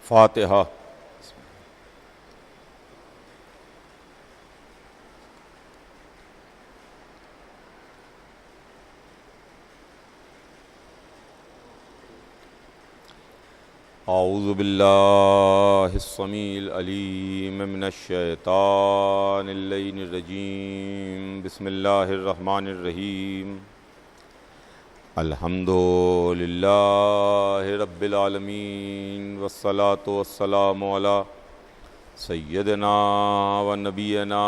فاتحہ۔ اعوذ باللہ السمیع العلیم من الشیطان اللعین الرجیم، بسم اللہ الرحمن الرحیم۔ الحمد للہ رب العالمین، والصلاة والسلام علی سیدنا و نبینا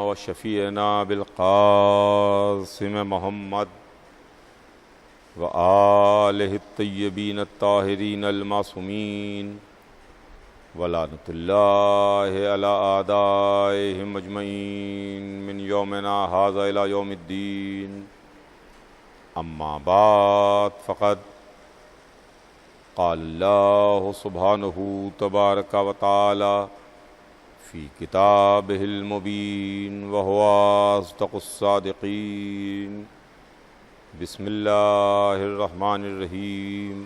و شفیعنا بالقاسم محمد وآلہ الطیبین الطاہرین المعصومین، ولعنۃ اللہ علی اعدائہم اجمعین من یومنا ھذا الی یوم الدین۔ اما بعد فقد قال اللہ سبحانہ تبارک و تعالی فی کتابہ المبین وہو اصدق الصادقین۔ بسم اللہ الرحمن الرحیم۔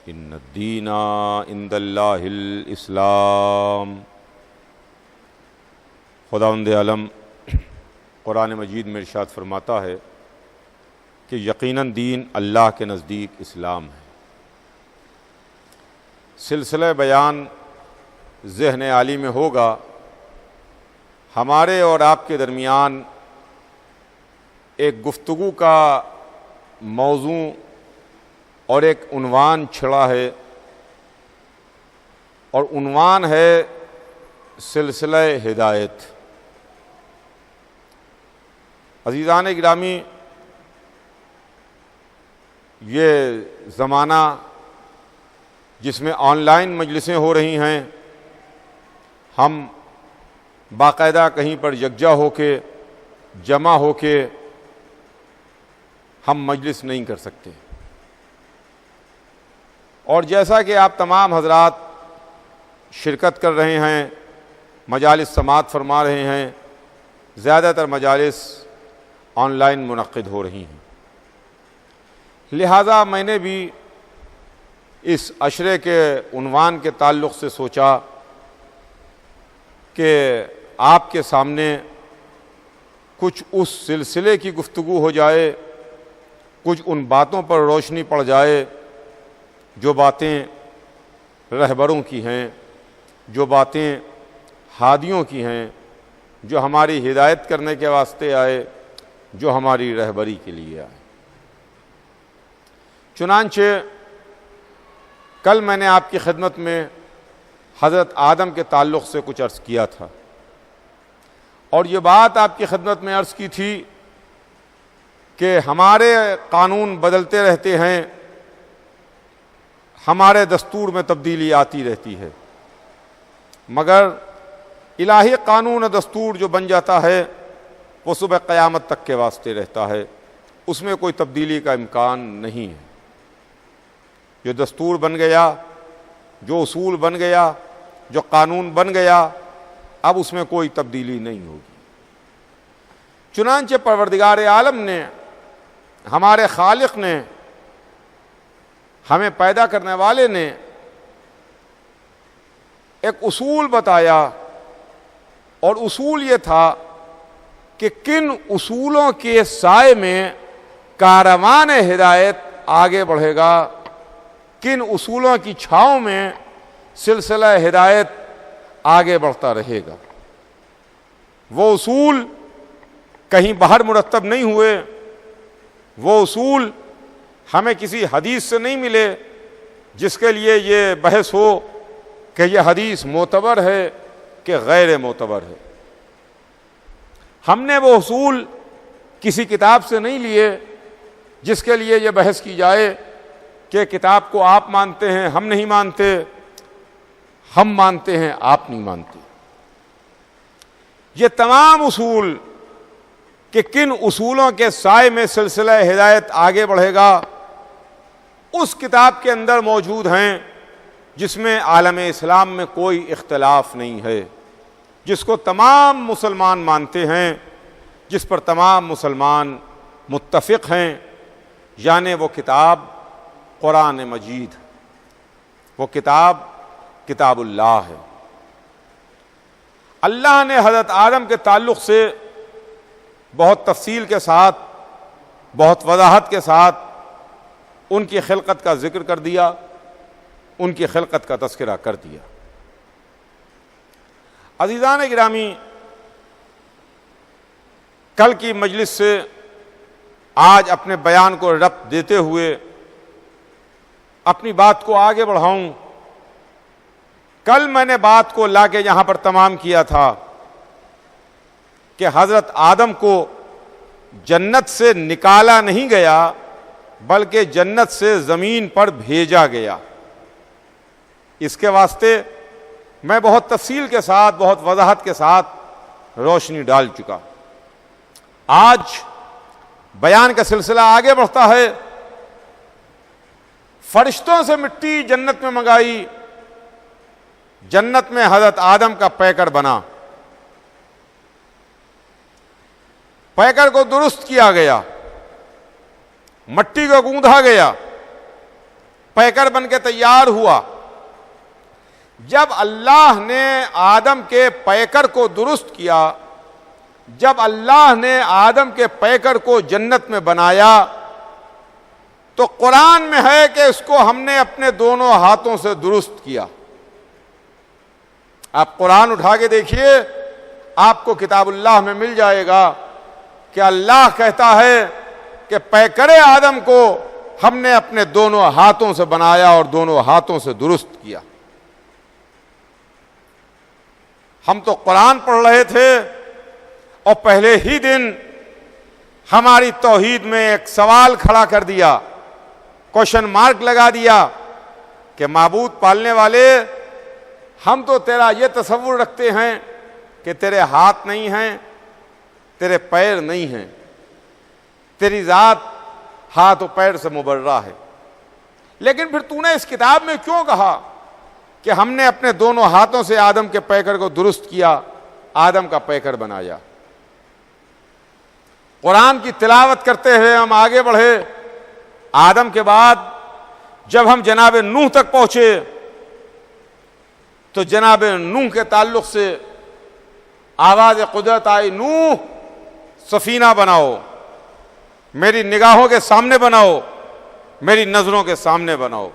ان الدین عند اللہ الاسلام۔ خداوند عالم قرآن مجید میں ارشاد فرماتا ہے کہ یقیناً دین اللہ کے نزدیک اسلام ہے۔ سلسلہ بیان ذہن عالی میں ہوگا، ہمارے اور آپ کے درمیان ایک گفتگو کا موضوع اور ایک عنوان چھڑا ہے، اور عنوان ہے سلسلہ ہدایت۔ عزیزان گرامی، یہ زمانہ جس میں آن لائن مجلسیں ہو رہی ہیں، ہم باقاعدہ کہیں پر یکجا ہو کے جمع ہو کے ہم مجلس نہیں کر سکتے، اور جیسا کہ آپ تمام حضرات شرکت کر رہے ہیں، مجالس سماعت فرما رہے ہیں، زیادہ تر مجالس آن لائن منعقد ہو رہی ہیں، لہٰذا میں نے بھی اس عشرے کے عنوان کے تعلق سے سوچا کہ آپ کے سامنے کچھ اس سلسلے کی گفتگو ہو جائے، کچھ ان باتوں پر روشنی پڑ جائے جو باتیں رہبروں کی ہیں، جو باتیں ہادیوں کی ہیں، جو ہماری ہدایت کرنے کے واسطے آئے، جو ہماری رہبری کے لیے آئے۔ چنانچہ کل میں نے آپ کی خدمت میں حضرت آدم کے تعلق سے کچھ عرض کیا تھا، اور یہ بات آپ کی خدمت میں عرض کی تھی کہ ہمارے قانون بدلتے رہتے ہیں، ہمارے دستور میں تبدیلی آتی رہتی ہے، مگر الہی قانون و دستور جو بن جاتا ہے وہ صبح قیامت تک کے واسطے رہتا ہے، اس میں کوئی تبدیلی کا امکان نہیں ہے۔ جو دستور بن گیا، جو اصول بن گیا، جو قانون بن گیا، اب اس میں کوئی تبدیلی نہیں ہوگی۔ چنانچہ پروردگار عالم نے، ہمارے خالق نے، ہمیں پیدا کرنے والے نے ایک اصول بتایا، اور اصول یہ تھا کہ کن اصولوں کے سائے میں کاروان ہدایت آگے بڑھے گا، کن اصولوں کی چھاؤں میں سلسلہ ہدایت آگے بڑھتا رہے گا۔ وہ اصول کہیں باہر مرتب نہیں ہوئے، وہ اصول ہمیں کسی حدیث سے نہیں ملے جس کے لیے یہ بحث ہو کہ یہ حدیث معتبر ہے کہ غیر معتبر ہے۔ ہم نے وہ اصول کسی کتاب سے نہیں لیے جس کے لیے یہ بحث کی جائے کہ کتاب کو آپ مانتے ہیں، ہم نہیں مانتے، ہم مانتے ہیں، آپ نہیں مانتے۔ یہ تمام اصول کہ کن اصولوں کے سائے میں سلسلہ ہدایت آگے بڑھے گا، اس کتاب کے اندر موجود ہیں جس میں عالم اسلام میں کوئی اختلاف نہیں ہے، جس کو تمام مسلمان مانتے ہیں، جس پر تمام مسلمان متفق ہیں، یعنی وہ کتاب قرآن مجید، وہ کتاب کتاب اللہ ہے۔ اللہ نے حضرت آدم کے تعلق سے بہت تفصیل کے ساتھ، بہت وضاحت کے ساتھ ان کی خلقت کا ذکر کر دیا، ان کی خلقت کا تذکرہ کر دیا۔ عزیزان گرامی، کل کی مجلس سے آج اپنے بیان کو ربط دیتے ہوئے اپنی بات کو آگے بڑھاؤں۔ کل میں نے بات کو لا کے یہاں پر تمام کیا تھا کہ حضرت آدم کو جنت سے نکالا نہیں گیا بلکہ جنت سے زمین پر بھیجا گیا۔ اس کے واسطے میں بہت تفصیل کے ساتھ، بہت وضاحت کے ساتھ روشنی ڈال چکا۔ آج بیان کا سلسلہ آگے بڑھتا ہے۔ فرشتوں سے مٹی جنت میں منگائی، جنت میں حضرت آدم کا پیکر بنا، پیکر کو درست کیا گیا، مٹی کو گوندھا گیا، پیکر بن کے تیار ہوا۔ جب اللہ نے آدم کے پیکر کو درست کیا، جب اللہ نے آدم کے پیکر کو جنت میں بنایا، تو قرآن میں ہے کہ اس کو ہم نے اپنے دونوں ہاتھوں سے درست کیا۔ آپ قرآن اٹھا کے دیکھیے، آپ کو کتاب اللہ میں مل جائے گا کہ اللہ کہتا ہے کہ پیکر آدم کو ہم نے اپنے دونوں ہاتھوں سے بنایا اور دونوں ہاتھوں سے درست کیا۔ ہم تو قرآن پڑھ رہے تھے اور پہلے ہی دن ہماری توحید میں ایک سوال کھڑا کر دیا، کوشچن مارک لگا دیا کہ معبود پالنے والے، ہم تو تیرا یہ تصور رکھتے ہیں کہ تیرے ہاتھ نہیں ہیں، تیرے پیر نہیں ہیں، تیری ذات ہاتھ و پیر سے مبرہ ہے، لیکن پھر تو نے اس کتاب میں کیوں کہا کہ ہم نے اپنے دونوں ہاتھوں سے آدم کے پیکر کو درست کیا، آدم کا پیکر بنایا؟ قرآن کی تلاوت کرتے ہوئے ہم آگے بڑھے۔ آدم کے بعد جب ہم جناب نوح تک پہنچے تو جناب نوح کے تعلق سے آواز قدرت آئی، نوح سفینہ بناؤ، میری نگاہوں کے سامنے بناؤ، میری نظروں کے سامنے بناؤ۔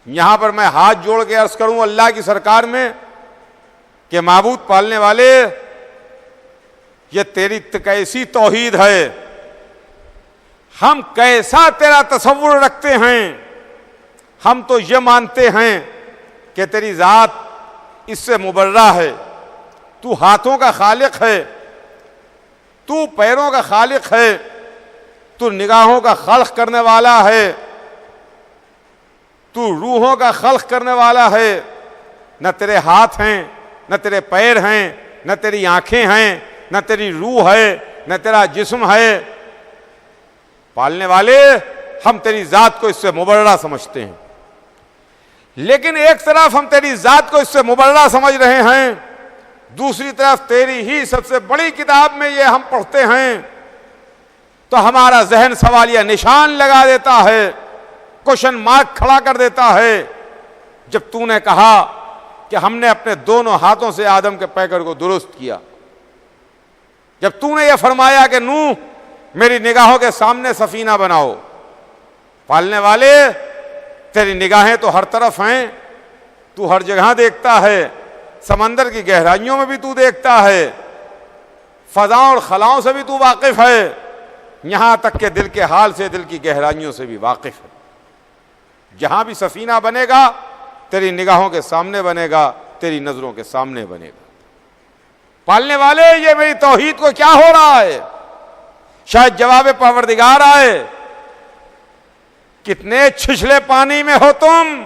یہاں پر میں ہاتھ جوڑ کے عرض کروں اللہ کی سرکار میں کہ معبود پالنے والے، یہ تیری کیسی توحید ہے، ہم کیسا تیرا تصور رکھتے ہیں؟ ہم تو یہ مانتے ہیں کہ تیری ذات اس سے مبرہ ہے، تو ہاتھوں کا خالق ہے، تو پیروں کا خالق ہے، تو نگاہوں کا خلق کرنے والا ہے، تو روحوں کا خلق کرنے والا ہے۔ نہ تیرے ہاتھ ہیں، نہ تیرے پیر ہیں، نہ تیری آنکھیں ہیں، نہ تیری روح ہے، نہ تیرا جسم ہے۔ پالنے والے، ہم تیری ذات کو اس سے مبرہ سمجھتے ہیں، لیکن ایک طرف ہم تیری ذات کو اس سے مبرہ سمجھ رہے ہیں، دوسری طرف تیری ہی سب سے بڑی کتاب میں یہ ہم پڑھتے ہیں تو ہمارا ذہن سوالیہ نشان لگا دیتا ہے، کوشچن مارک کھڑا کر دیتا ہے۔ جب تو نے کہا کہ ہم نے اپنے دونوں ہاتھوں سے آدم کے پیکر کو درست کیا، جب تو نے یہ فرمایا کہ نوح میری نگاہوں کے سامنے سفینہ بناؤ، پالنے والے تیری نگاہیں تو ہر طرف ہیں، تو ہر جگہ دیکھتا ہے، سمندر کی گہرائیوں میں بھی تو دیکھتا ہے، فضاؤں اور خلاؤں سے بھی تو واقف ہے، یہاں تک کہ دل کے حال سے، دل کی گہرائیوں سے بھی واقف ہے۔ جہاں بھی سفینہ بنے گا تیری نگاہوں کے سامنے بنے گا، تیری نظروں کے سامنے بنے گا۔ پالنے والے، یہ میری توحید کو کیا ہو رہا ہے؟ شاید جواب پروردگار آئے، کتنے چھچھلے پانی میں ہو تم،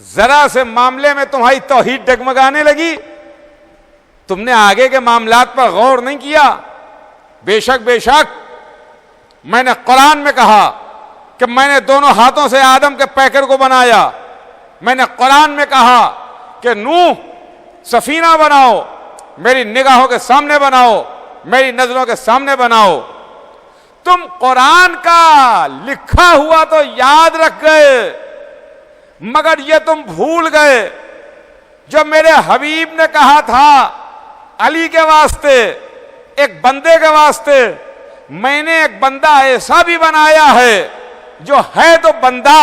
ذرا سے معاملے میں تمہاری توحید ڈگمگانے لگی، تم نے آگے کے معاملات پر غور نہیں کیا۔ بے شک میں نے قرآن میں کہا کہ میں نے دونوں ہاتھوں سے آدم کے پیکر کو بنایا، میں نے قرآن میں کہا کہ نوح سفینہ بناؤ، میری نگاہوں کے سامنے بناؤ، میری نظروں کے سامنے بناؤ۔ تم قرآن کا لکھا ہوا تو یاد رکھ گئے، مگر یہ تم بھول گئے جو میرے حبیب نے کہا تھا علی کے واسطے، ایک بندے کے واسطے، میں نے ایک بندہ ایسا بھی بنایا ہے جو ہے تو بندہ،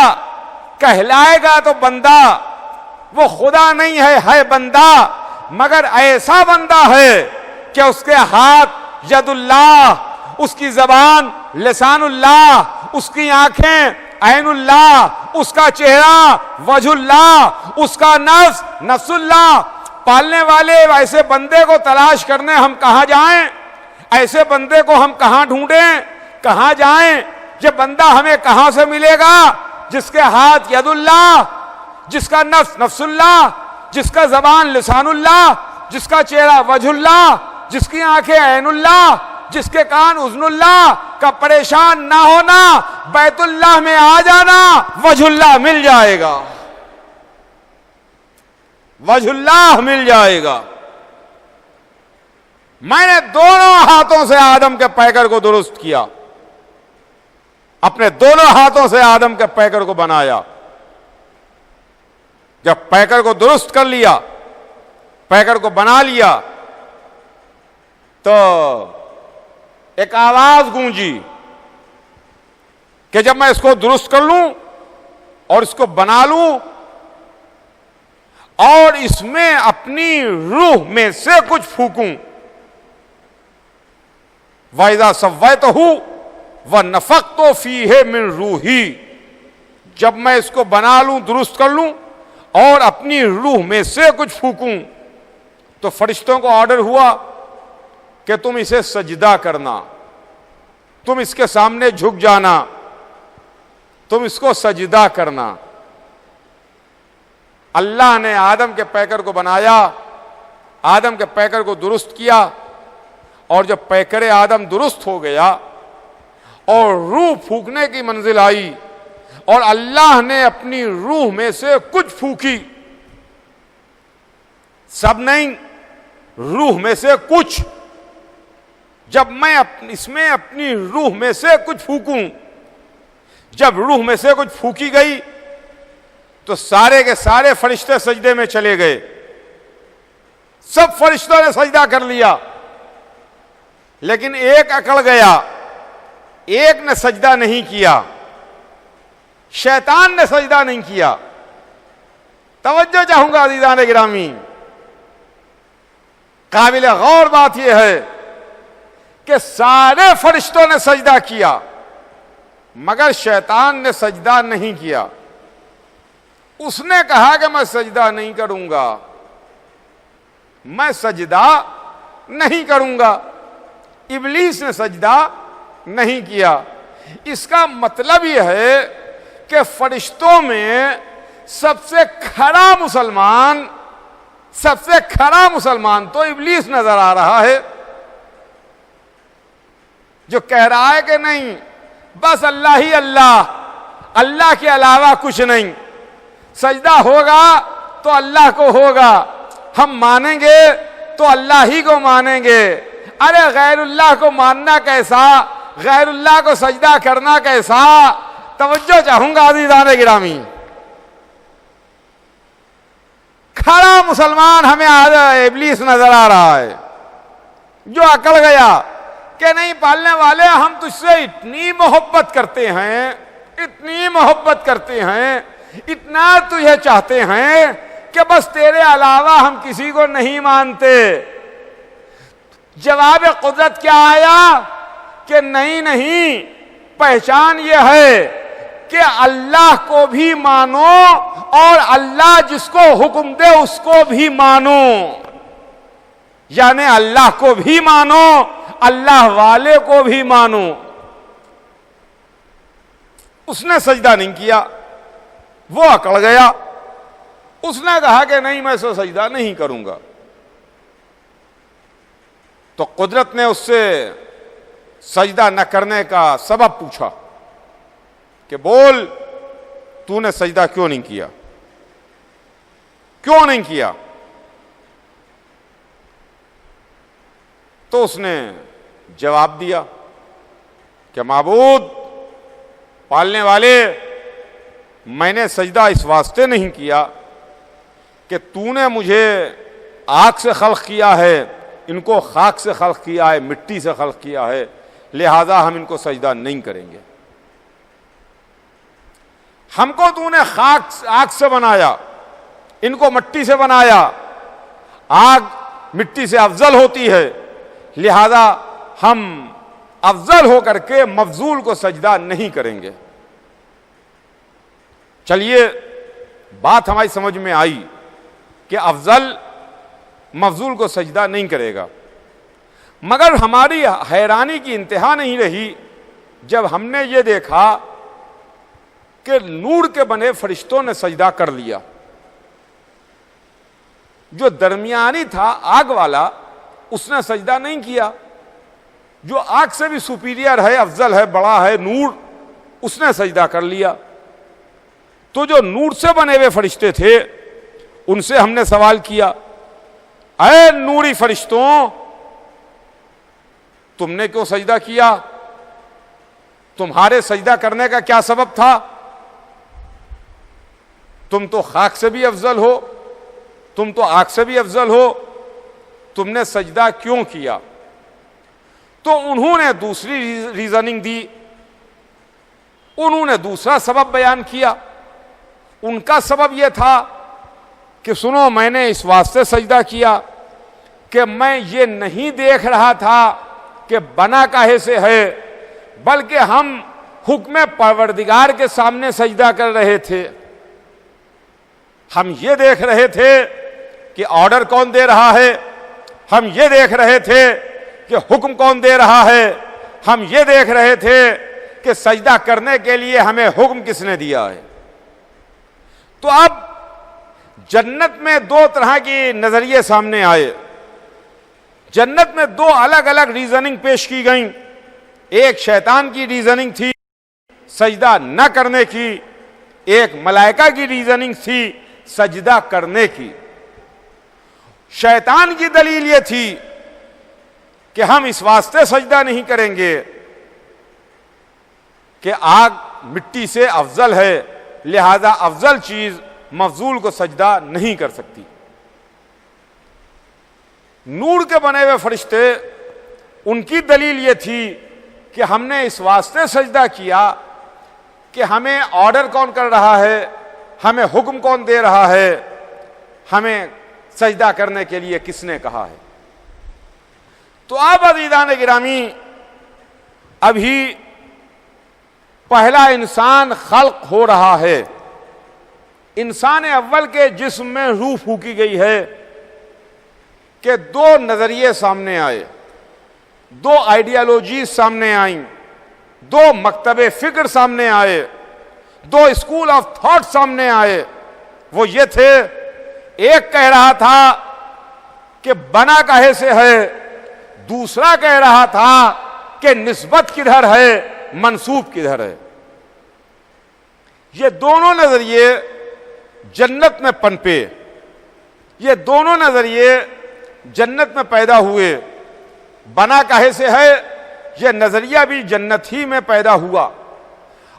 کہلائے گا تو بندہ، وہ خدا نہیں ہے بندہ، مگر ایسا بندہ ہے کہ اس کے ہاتھ ید اللہ، اس کی زبان لسان اللہ، اس کی آنکھیں عین اللہ، اس کا چہرہ وجہ اللہ، اس کا نفس نفس اللہ۔ پالنے والے ایسے بندے کو تلاش کرنے ہم کہاں جائیں؟ ایسے بندے کو ہم کہاں ڈھونڈیں؟ کہاں جائیں؟ یہ بندہ ہمیں کہاں سے ملے گا جس کے ہاتھ ید اللہ، جس کا نفس نفس اللہ، جس کا زبان لسان اللہ، جس کا چہرہ وجہ اللہ، جس کی آنکھیں عین اللہ، جس کے کان اذن اللہ کا پریشان نہ ہونا، بیت اللہ میں آ جانا، وجہ اللہ مل جائے گا، وجہ اللہ مل جائے گا۔ میں نے دونوں ہاتھوں سے آدم کے پیکر کو درست کیا، اپنے دونوں ہاتھوں سے آدم کے پیکر کو بنایا۔ جب پیکر کو درست کر لیا، پیکر کو بنا لیا، تو ایک آواز گونجی کہ جب میں اس کو درست کر لوں اور اس کو بنا لوں اور اس میں اپنی روح میں سے کچھ پھونکوں، وَإِذَا سَوَّيْتُهُ وَنَفَخْتُ فِيهِ مِن رُوحِي، جب میں اس کو بنا لوں، درست کر لوں اور اپنی روح میں سے کچھ پھونکوں، تو فرشتوں کو آرڈر ہوا کہ تم اسے سجدہ کرنا، تم اس کے سامنے جھک جانا، تم اس کو سجدہ کرنا۔ اللہ نے آدم کے پیکر کو بنایا، آدم کے پیکر کو درست کیا، اور جب پیکر آدم درست ہو گیا اور روح پھونکنے کی منزل آئی اور اللہ نے اپنی روح میں سے کچھ پھونکی، سب نہیں، روح میں سے کچھ، جب میں اس میں اپنی روح میں سے کچھ پھونکوں، جب روح میں سے کچھ پھونکی گئی تو سارے کے سارے فرشتے سجدے میں چلے گئے، سب فرشتوں نے سجدہ کر لیا، لیکن ایک اکڑ گیا، ایک نے سجدہ نہیں کیا، شیطان نے سجدہ نہیں کیا۔ توجہ چاہوں گا عزیزان گرامی، قابل غور بات یہ ہے کہ سارے فرشتوں نے سجدہ کیا مگر شیطان نے سجدہ نہیں کیا۔ اس نے کہا کہ میں سجدہ نہیں کروں گا، میں سجدہ نہیں کروں گا۔ ابلیس نے سجدہ نہیں کیا۔ اس کا مطلب یہ ہے کہ فرشتوں میں سب سے کھڑا مسلمان تو ابلیس نظر آ رہا ہے، جو کہہ رہا ہے کہ نہیں بس اللہ ہی اللہ، اللہ کے علاوہ کچھ نہیں، سجدہ ہوگا تو اللہ کو ہوگا، ہم مانیں گے تو اللہ ہی کو مانیں گے۔ ارے غیر اللہ کو ماننا کیسا، غیر اللہ کو سجدہ کرنا کیسا؟ توجہ چاہوں گا عزیزان گرامی، کھڑا مسلمان ہمیں ابلیس نظر آ رہا ہے، جو اکڑ گیا کہ نہیں پالنے والے، ہم تجھ سے اتنی محبت کرتے ہیں، اتنی محبت کرتے ہیں، اتنا تجھے چاہتے ہیں کہ بس تیرے علاوہ ہم کسی کو نہیں مانتے۔ جواب قدرت کیا آیا کہ نہیں، پہچان یہ ہے کہ اللہ کو بھی مانو اور اللہ جس کو حکم دے اس کو بھی مانو، یعنی اللہ کو بھی مانو، اللہ والے کو بھی مانو۔ اس نے سجدہ نہیں کیا، وہ اکڑ گیا، اس نے کہا کہ نہیں میں اسے سجدہ نہیں کروں گا۔ تو قدرت نے اس سے سجدہ نہ کرنے کا سبب پوچھا کہ بول تو نے سجدہ کیوں نہیں کیا، کیوں نہیں کیا؟ تو اس نے جواب دیا کہ معبود، پالنے والے، میں نے سجدہ اس واسطے نہیں کیا کہ تو نے مجھے آگ سے خلق کیا ہے، ان کو خاک سے خلق کیا ہے، مٹی سے خلق کیا ہے، لہذا ہم ان کو سجدہ نہیں کریں گے۔ ہم کو تو نے آگ سے بنایا، ان کو مٹی سے بنایا، آگ مٹی سے افضل ہوتی ہے، لہذا ہم افضل ہو کر کے مفضول کو سجدہ نہیں کریں گے۔ چلیے بات ہماری سمجھ میں آئی کہ افضل مفضول کو سجدہ نہیں کرے گا، مگر ہماری حیرانی کی انتہا نہیں رہی جب ہم نے یہ دیکھا کہ نور کے بنے فرشتوں نے سجدہ کر لیا۔ جو درمیانی تھا آگ والا اس نے سجدہ نہیں کیا، جو آگ سے بھی سپیریئر ہے، افضل ہے، بڑا ہے، نور، اس نے سجدہ کر لیا۔ تو جو نور سے بنے ہوئے فرشتے تھے ان سے ہم نے سوال کیا، اے نوری فرشتوں، تم نے کیوں سجدہ کیا؟ تمہارے سجدہ کرنے کا کیا سبب تھا؟ تم تو خاک سے بھی افضل ہو، تم تو آگ سے بھی افضل ہو، تم نے سجدہ کیوں کیا؟ تو انہوں نے دوسری ریزننگ دی، انہوں نے دوسرا سبب بیان کیا۔ ان کا سبب یہ تھا کہ سنو، میں نے اس واسطے سجدہ کیا کہ میں یہ نہیں دیکھ رہا تھا کہ بنا کاہے سے ہے، بلکہ ہم حکم پروردگار کے سامنے سجدہ کر رہے تھے۔ ہم یہ دیکھ رہے تھے کہ آرڈر کون دے رہا ہے، ہم یہ دیکھ رہے تھے کہ حکم کون دے رہا ہے، ہم یہ دیکھ رہے تھے کہ سجدہ کرنے کے لیے ہمیں حکم کس نے دیا ہے۔ تو اب جنت میں دو طرح کی نظریے سامنے آئے، جنت میں دو الگ الگ ریزننگ پیش کی گئیں۔ ایک شیطان کی ریزننگ تھی سجدہ نہ کرنے کی، ایک ملائکہ کی ریزننگ تھی سجدہ کرنے کی۔ شیطان کی دلیل یہ تھی کہ ہم اس واسطے سجدہ نہیں کریں گے کہ آگ مٹی سے افضل ہے، لہذا افضل چیز مفضول کو سجدہ نہیں کر سکتی۔ نور کے بنے ہوئے فرشتے، ان کی دلیل یہ تھی کہ ہم نے اس واسطے سجدہ کیا کہ ہمیں آرڈر کون کر رہا ہے، ہمیں حکم کون دے رہا ہے، ہمیں سجدہ کرنے کے لیے کس نے کہا ہے۔ تو اب عزیزان گرامی، ابھی پہلا انسان خلق ہو رہا ہے، انسان اول کے جسم میں روح پھونکی گئی ہے کہ دو نظریے سامنے آئے، دو آئیڈیالوجیز سامنے آئیں، دو مکتب فکر سامنے آئے، دو اسکول آف تھاٹ سامنے آئے۔ وہ یہ تھے، ایک کہہ رہا تھا کہ بنا کاہے سے ہے، دوسرا کہہ رہا تھا کہ نسبت کدھر ہے، منسوب کدھر ہے۔ یہ دونوں نظریے جنت میں پنپے، یہ دونوں نظریے جنت میں پیدا ہوئے۔ بنا کاہے سے ہے یہ نظریہ بھی جنت ہی میں پیدا ہوا،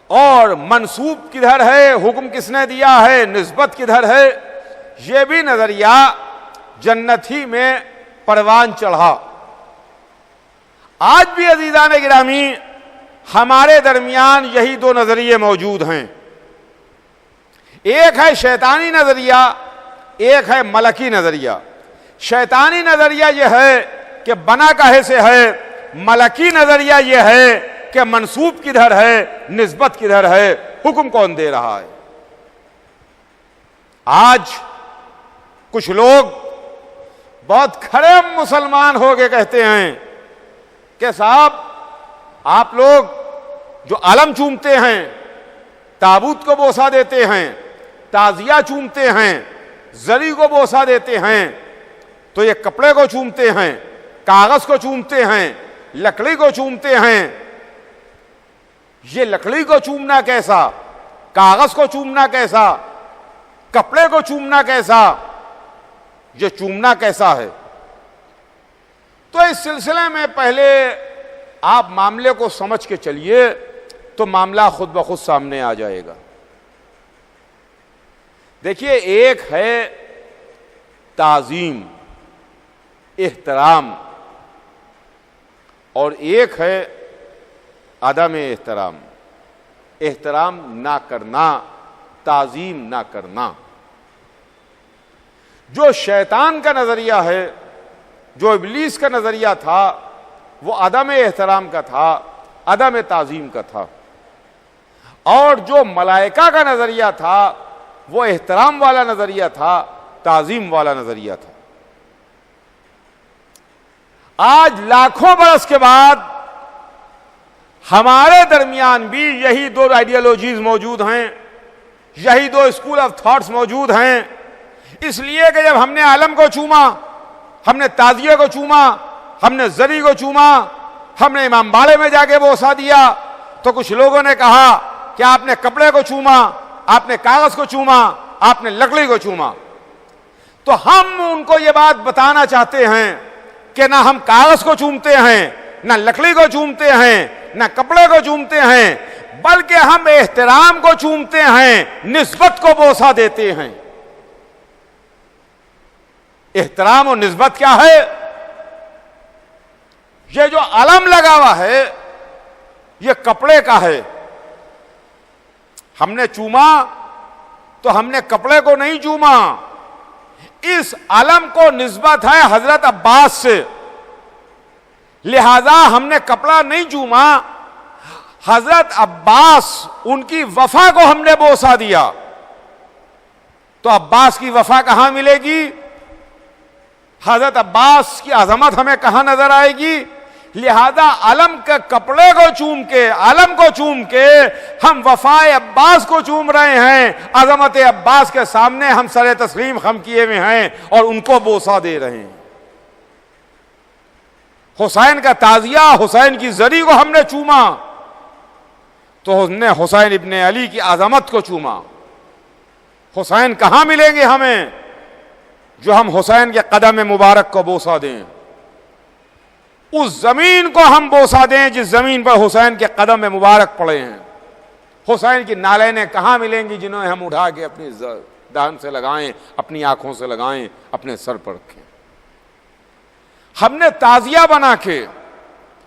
اور منسوب کدھر ہے، حکم کس نے دیا ہے، نسبت کدھر ہے، یہ بھی نظریہ جنت ہی میں پروان چڑھا۔ آج بھی عزیزان گرامی ہمارے درمیان یہی دو نظریے موجود ہیں، ایک ہے شیطانی نظریہ، ایک ہے ملکی نظریہ۔ شیطانی نظریہ یہ ہے کہ بنا کاہے سے ہے، ملکی نظریہ یہ ہے کہ منسوب کدھر ہے، نسبت کدھر ہے، حکم کون دے رہا ہے۔ آج کچھ لوگ بہت کھڑے مسلمان ہو کے کہتے ہیں کہ صاحب آپ لوگ جو علم چومتے ہیں، تابوت کو بوسہ دیتے ہیں، تعزیہ چومتے ہیں، زری کو بوسہ دیتے ہیں، تو یہ کپڑے کو چومتے ہیں، کاغذ کو چومتے ہیں، لکڑی کو چومتے ہیں۔ یہ لکڑی کو چومنا کیسا، کاغذ کو چومنا کیسا، کپڑے کو چومنا کیسا، یہ چومنا کیسا ہے؟ تو اس سلسلے میں پہلے آپ معاملے کو سمجھ کے چلیے تو معاملہ خود بخود سامنے آ جائے گا۔ دیکھیے، ایک ہے تعظیم، احترام، اور ایک ہے عدم احترام، احترام نہ کرنا، تعظیم نہ کرنا۔ جو شیطان کا نظریہ ہے، جو ابلیس کا نظریہ تھا، وہ عدم احترام کا تھا، عدم تعظیم کا تھا، اور جو ملائکہ کا نظریہ تھا وہ احترام والا نظریہ تھا، تعظیم والا نظریہ تھا۔ آج لاکھوں برس کے بعد ہمارے درمیان بھی یہی دو آئیڈیالوجیز موجود ہیں، یہی دو اسکول آف تھاٹس موجود ہیں، اس لیے کہ جب ہم نے عالم کو چوما، ہم نے تعزیہ کو چوما، ہم نے زری کو چوما، ہم نے امام باڑے میں جا کے بوسہ دیا، تو کچھ لوگوں نے کہا کہ آپ نے کپڑے کو چوما، آپ نے کاغذ کو چوما، آپ نے لکڑی کو چوما۔ تو ہم ان کو یہ بات بتانا چاہتے ہیں کہ نہ ہم کاغذ کو چومتے ہیں، نہ لکڑی کو چومتے ہیں، نہ کپڑے کو چومتے ہیں، بلکہ ہم احترام کو چومتے ہیں، نسبت کو بوسہ دیتے ہیں۔ احترام اور نسبت کیا ہے؟ یہ جو علم لگا ہوا ہے یہ کپڑے کا ہے۔ ہم نے چوما تو ہم نے کپڑے کو نہیں چوما، اس علم کو نسبت ہے حضرت عباس سے، لہذا ہم نے کپڑا نہیں چوما، حضرت عباس ان کی وفا کو ہم نے بوسہ دیا۔ تو عباس کی وفا کہاں ملے گی؟ حضرت عباس کی عظمت ہمیں کہاں نظر آئے گی؟ لہذا علم کے کپڑے کو چوم کے، علم کو چوم کے ہم وفائے عباس کو چوم رہے ہیں، عظمت عباس کے سامنے ہم سر تسلیم خم کیے ہوئے ہیں اور ان کو بوسہ دے رہے ہیں۔ حسین کا تعزیہ، حسین کی زری کو ہم نے چوما تو ہم نے حسین ابن علی کی عظمت کو چوما۔ حسین کہاں ملیں گے ہمیں جو ہم حسین کے قدم مبارک کو بوسہ دیں؟ اس زمین کو ہم بوسہ دیں جس زمین پر حسین کے قدم مبارک پڑے ہیں۔ حسین کی نالینیں کہاں ملیں گی جنہیں ہم اٹھا کے اپنی دہن سے لگائیں، اپنی آنکھوں سے لگائیں، اپنے سر پر رکھیں؟ ہم نے تعزیہ بنا کے،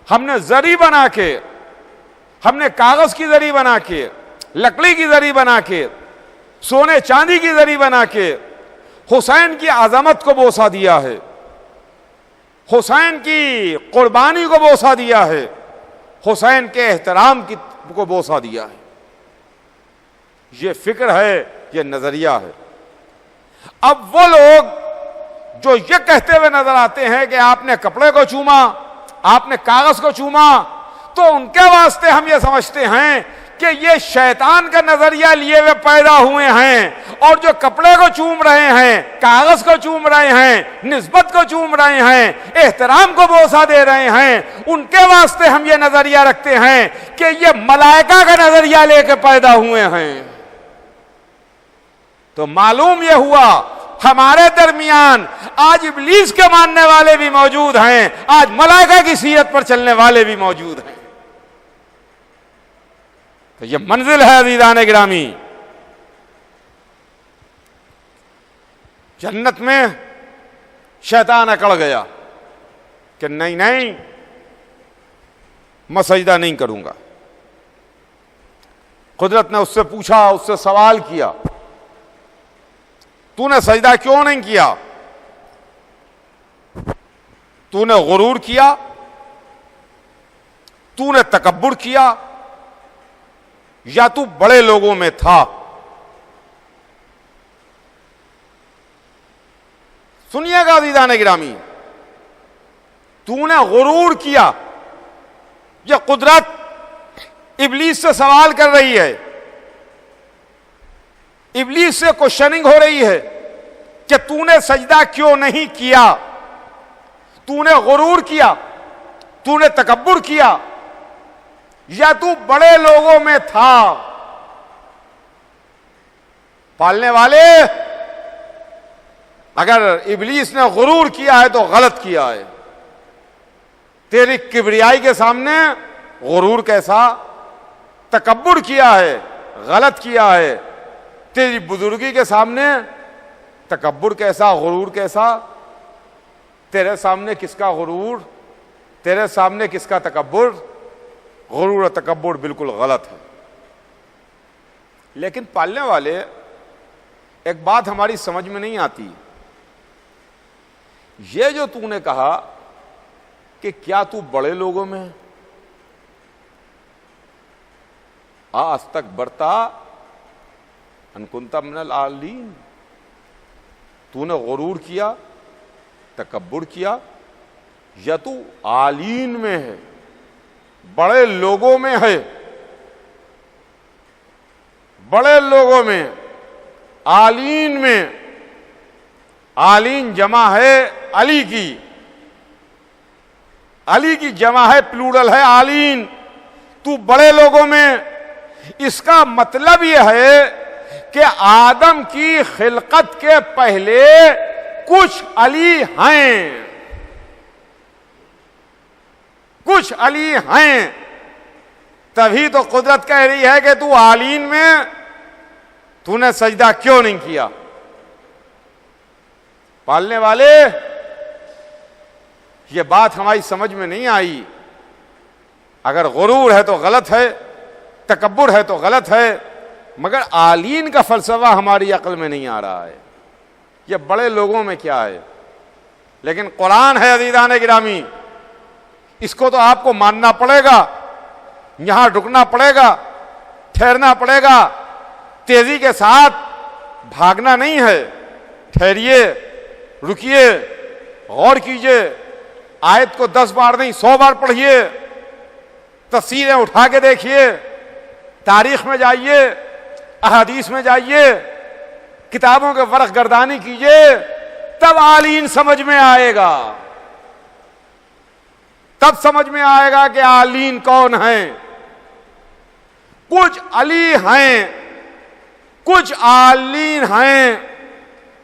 ہم نے زری بنا کے، ہم نے کاغذ کی زری بنا کے، لکڑی کی زری بنا کے، سونے چاندی کی زری بنا کے حسین کی عظمت کو بوسہ دیا ہے، حسین کی قربانی کو بوسہ دیا ہے، حسین کے احترام کو بوسہ دیا ہے۔ یہ فکر ہے، یہ نظریہ ہے۔ اب وہ لوگ جو یہ کہتے ہوئے نظر آتے ہیں کہ آپ نے کپڑے کو چوما، آپ نے کاغذ کو چوما، تو ان کے واسطے ہم یہ سمجھتے ہیں کہ یہ شیطان کا نظریہ لیے ہوئے پیدا ہوئے ہیں، اور جو کپڑے کو چوم رہے ہیں، کاغذ کو چوم رہے ہیں، نسبت کو چوم رہے ہیں، احترام کو بوسہ دے رہے ہیں، ان کے واسطے ہم یہ نظریہ رکھتے ہیں کہ یہ ملائکہ کا نظریہ لے کے پیدا ہوئے ہیں۔ تو معلوم یہ ہوا ہمارے درمیان آج ابلیس کے ماننے والے بھی موجود ہیں، آج ملائکہ کی سیرت پر چلنے والے بھی موجود ہیں۔ تو یہ منزل ہے عزیزان گرامی۔ جنت میں شیطان اکڑ گیا کہ نہیں میں سجدہ نہیں کروں گا۔ قدرت نے اس سے پوچھا، اس سے سوال کیا، تو نے سجدہ کیوں نہیں کیا؟ تو نے غرور کیا؟ تو نے تکبر کیا؟ یا تو بڑے لوگوں میں تھا؟ سنیے گا عزیزان گرامی، تو نے غرور کیا۔ یہ قدرت ابلیس سے سوال کر رہی ہے، ابلیس سے کوشچننگ ہو رہی ہے کہ تو نے سجدہ کیوں نہیں کیا؟ تو نے غرور کیا، تو نے تکبر کیا، یا تو بڑے لوگوں میں تھا؟ پالنے والے، اگر ابلیس نے غرور کیا ہے تو غلط کیا ہے۔ تیری کبریائی کے سامنے غرور کیسا؟ تکبر کیا ہے، غلط کیا ہے۔ تیری بزرگی کے سامنے تکبر کیسا، غرور کیسا؟ تیرے سامنے کس کا غرور، تیرے سامنے کس کا تکبر؟ غرور و تکبر بالکل غلط ہے۔ لیکن پالنے والے، ایک بات ہماری سمجھ میں نہیں آتی، یہ جو تو نے کہا کہ کیا تو بڑے لوگوں میں استکبرتا ان کنت من العالین، تو نے غرور کیا، تکبر کیا، یا تو عالین میں ہے، بڑے لوگوں میں ہے؟ بڑے لوگوں میں، عالین میں، عالین جمع ہے علی کی، علی کی جمع ہے، پلورل ہے عالین، تو بڑے لوگوں میں۔ اس کا مطلب یہ ہے کہ آدم کی خلقت کے پہلے کچھ علی ہیں، کچھ علی ہیں، تبھی تو قدرت کہہ رہی ہے کہ تو عالین میں، تو نے سجدہ کیوں نہیں کیا؟ پالنے والے، یہ بات ہماری سمجھ میں نہیں آئی۔ اگر غرور ہے تو غلط ہے، تکبر ہے تو غلط ہے، مگر عالین کا فلسفہ ہماری عقل میں نہیں آ رہا ہے۔ یہ بڑے لوگوں میں کیا ہے؟ لیکن قرآن ہے عزیزان گرامی، اس کو تو آپ کو ماننا پڑے گا، یہاں رکنا پڑے گا، ٹھہرنا پڑے گا، تیزی کے ساتھ بھاگنا نہیں ہے۔ ٹھہریے، رکیے، غور کیجئے، آیت کو 10 بار نہیں 100 بار پڑھیے، تفسیریں اٹھا کے دیکھیے، تاریخ میں جائیے، احادیث میں جائیے، کتابوں کے ورق گردانی کیجئے، تب عالین سمجھ میں آئے گا، تب سمجھ میں آئے گا کہ عالین کون ہیں۔ کچھ علی ہیں، کچھ عالین ہیں،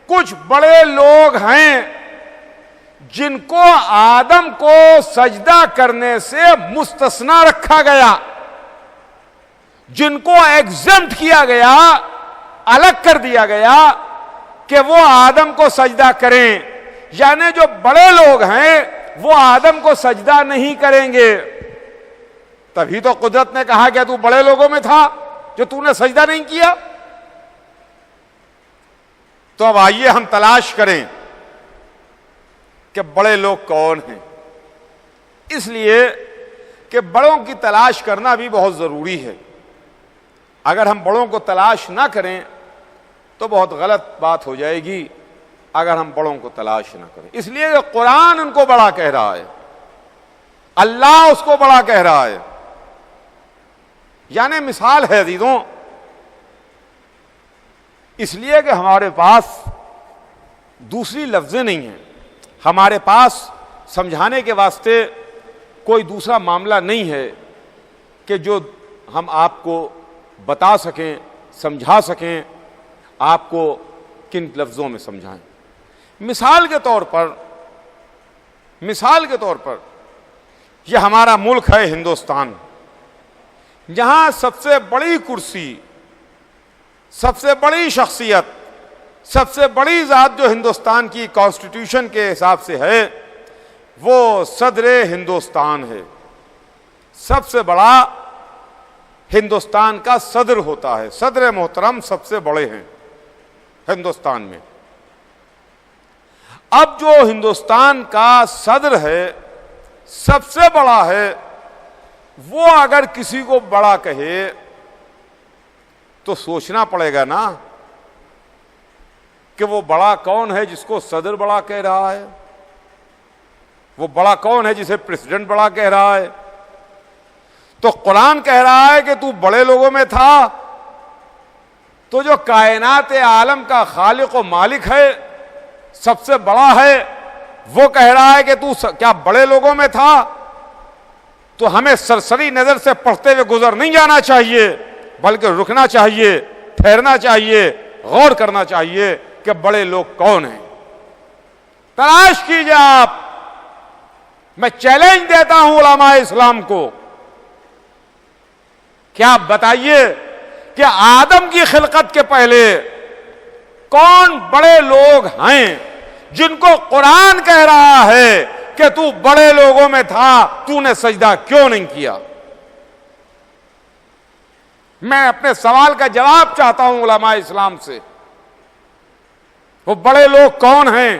کچھ بڑے لوگ ہیں جن کو آدم کو سجدہ کرنے سے مستثنا رکھا گیا، جن کو ایگزمپٹ کیا گیا، الگ کر دیا گیا کہ وہ آدم کو سجدہ کریں، یعنی جو بڑے لوگ ہیں وہ آدم کو سجدہ نہیں کریں گے۔ تبھی تو قدرت نے کہا کہ تو بڑے لوگوں میں تھا جو تو نے سجدہ نہیں کیا۔ تو اب آئیے ہم تلاش کریں کہ بڑے لوگ کون ہیں، اس لیے کہ بڑوں کی تلاش کرنا بھی بہت ضروری ہے۔ اگر ہم بڑوں کو تلاش نہ کریں تو بہت غلط بات ہو جائے گی، اگر ہم بڑوں کو تلاش نہ کریں۔ اس لیے کہ قرآن ان کو بڑا کہہ رہا ہے، اللہ اس کو بڑا کہہ رہا ہے۔ یعنی مثال ہے عزیزوں، اس لیے کہ ہمارے پاس دوسری لفظیں نہیں ہیں، ہمارے پاس سمجھانے کے واسطے کوئی دوسرا معاملہ نہیں ہے کہ جو ہم آپ کو بتا سکیں، سمجھا سکیں، آپ کو کن لفظوں میں سمجھائیں۔ مثال کے طور پر یہ ہمارا ملک ہے ہندوستان، جہاں سب سے بڑی کرسی، سب سے بڑی شخصیت، سب سے بڑی ذات جو ہندوستان کی کانسٹیٹیوشن کے حساب سے ہے وہ صدر ہندوستان ہے۔ سب سے بڑا ہندوستان کا صدر ہوتا ہے، صدر محترم سب سے بڑے ہیں ہندوستان میں۔ اب جو ہندوستان کا صدر ہے، سب سے بڑا ہے، وہ اگر کسی کو بڑا کہے تو سوچنا پڑے گا نا کہ وہ بڑا کون ہے جس کو صدر بڑا کہہ رہا ہے، وہ بڑا کون ہے جسے پریزیڈنٹ بڑا کہہ رہا ہے۔ تو قرآن کہہ رہا ہے کہ تو بڑے لوگوں میں تھا، تو جو کائنات عالم کا خالق و مالک ہے، سب سے بڑا ہے، وہ کہہ رہا ہے کہ تو کیا بڑے لوگوں میں تھا؟ تو ہمیں سرسری نظر سے پڑھتے ہوئے گزر نہیں جانا چاہیے، بلکہ رکنا چاہیے، ٹھہرنا چاہیے، غور کرنا چاہیے کہ بڑے لوگ کون ہیں۔ تلاش کیجئے آپ، میں چیلنج دیتا ہوں علماء اسلام کو کہ آپ بتائیے کہ آدم کی خلقت کے پہلے کون بڑے لوگ ہیں جن کو قرآن کہہ رہا ہے کہ تو بڑے لوگوں میں تھا، تو نے سجدہ کیوں نہیں کیا؟ میں اپنے سوال کا جواب چاہتا ہوں علماء اسلام سے، وہ بڑے لوگ کون ہیں؟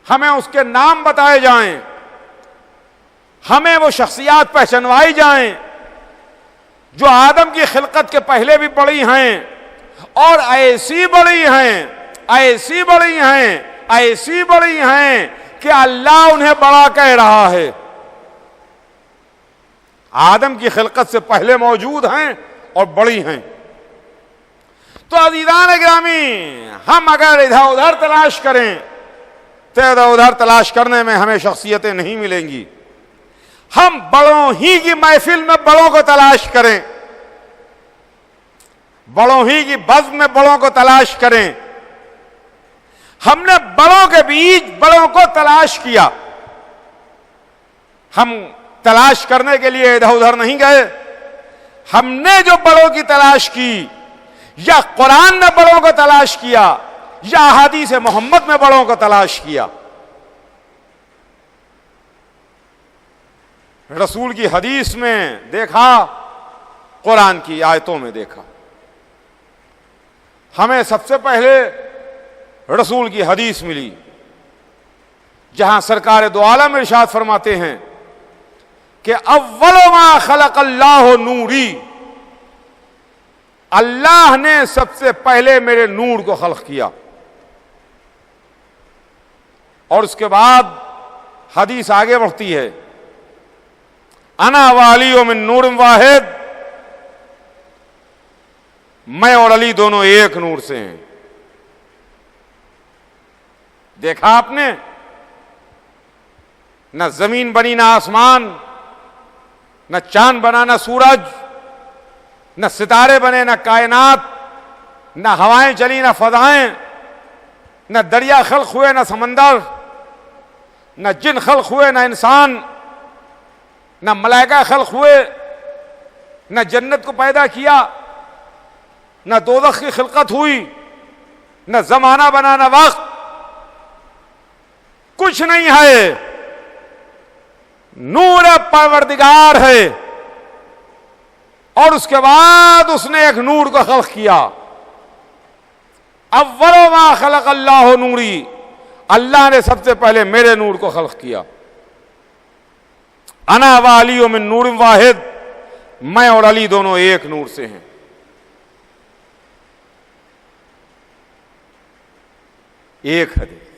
ہمیں اس کے نام بتائے جائیں، ہمیں وہ شخصیات پہچانوائی جائیں جو آدم کی خلقت کے پہلے بھی بڑی ہیں اور ایسی بڑی ہیں، ایسی بڑی ہیں، ایسی بڑی ہیں کہ اللہ انہیں بڑا کہہ رہا ہے۔ آدم کی خلقت سے پہلے موجود ہیں اور بڑی ہیں۔ تو عزیزان گرامی، ہم اگر ادھر ادھر تلاش کریں تو ادھر ادھر تلاش کرنے میں ہمیں شخصیتیں نہیں ملیں گی۔ ہم بڑوں ہی کی محفل میں بڑوں کو تلاش کریں، بڑوں ہی کی بزم میں بڑوں کو تلاش کریں۔ ہم نے بڑوں کے بیچ بڑوں کو تلاش کیا، ہم تلاش کرنے کے لیے ادھر ادھر نہیں گئے۔ ہم نے جو بڑوں کی تلاش کی، یا قرآن نے بڑوں کو تلاش کیا، یا احادیث محمد میں بڑوں کو تلاش کیا۔ رسول کی حدیث میں دیکھا، قرآن کی آیتوں میں دیکھا۔ ہمیں سب سے پہلے رسول کی حدیث ملی، جہاں سرکار دو عالم ارشاد فرماتے ہیں کہ اول ما خلق اللہ نوری، اللہ نے سب سے پہلے میرے نور کو خلق کیا۔ اور اس کے بعد حدیث آگے بڑھتی ہے، انا والی من نور واحد، میں اور علی دونوں ایک نور سے ہیں۔ دیکھا آپ نے، نہ زمین بنی نہ آسمان، نہ چاند بنا نہ سورج، نہ ستارے بنے نہ کائنات، نہ ہوائیں چلی نہ فضائیں، نہ دریا خلق ہوئے نہ سمندر، نہ جن خلق ہوئے نہ انسان، نہ ملائکہ خلق ہوئے، نہ جنت کو پیدا کیا، نہ دوزخ کی خلقت ہوئی، نہ زمانہ بنا نہ وقت، کچھ نہیں ہے، نور پروردگار ہے۔ اور اس کے بعد اس نے ایک نور کو خلق کیا، اول ما خلق اللہ نوری، اللہ نے سب سے پہلے میرے نور کو خلق کیا۔ انا و علی من نور واحد، میں اور علی دونوں ایک نور سے ہیں۔ ایک حدیث،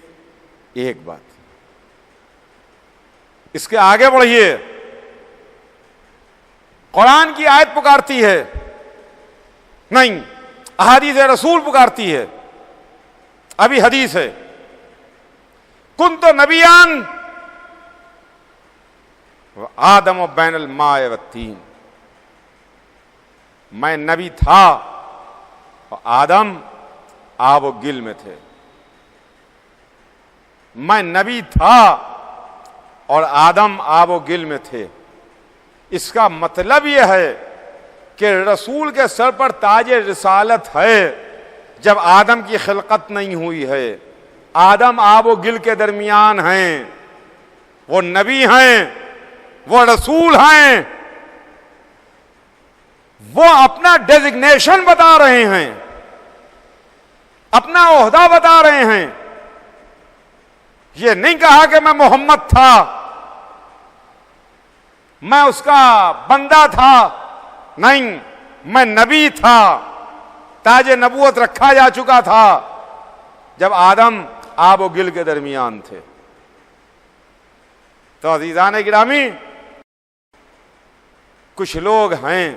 ایک بات۔ اس کے آگے بڑھیے، قرآن کی آیت پکارتی ہے نہیں، احادیث رسول پکارتی ہے۔ ابھی حدیث ہے، کنت نبیان آدم بین الماء والتین، میں نبی تھا اور آدم آب و گل میں تھے۔ میں نبی تھا اور آدم آب و گل میں تھے۔ اس کا مطلب یہ ہے کہ رسول کے سر پر تاج رسالت ہے جب آدم کی خلقت نہیں ہوئی ہے۔ آدم آب و گل کے درمیان ہیں، وہ نبی ہیں، وہ رسول ہیں، وہ اپنا ڈیزگنیشن بتا رہے ہیں، اپنا عہدہ بتا رہے ہیں۔ یہ نہیں کہا کہ میں محمد تھا، میں اس کا بندہ تھا، نہیں، میں نبی تھا، تاج نبوت رکھا جا چکا تھا جب آدم آب و گل کے درمیان تھے۔ تو عزیزان گرامی، کچھ لوگ ہیں،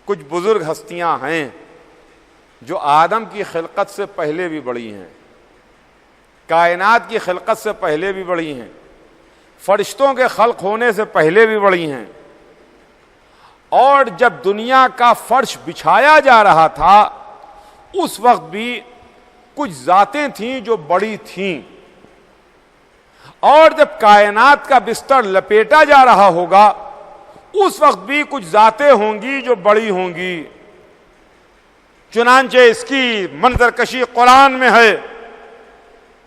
کچھ بزرگ ہستیاں ہیں جو آدم کی خلقت سے پہلے بھی بڑی ہیں، کائنات کی خلقت سے پہلے بھی بڑی ہیں، فرشتوں کے خلق ہونے سے پہلے بھی بڑی ہیں۔ اور جب دنیا کا فرش بچھایا جا رہا تھا اس وقت بھی کچھ ذاتیں تھیں جو بڑی تھیں، اور جب کائنات کا بستر لپیٹا جا رہا ہوگا اس وقت بھی کچھ ذاتیں ہوں گی جو بڑی ہوں گی. چنانچہ اس کی منظر کشی قرآن میں ہے.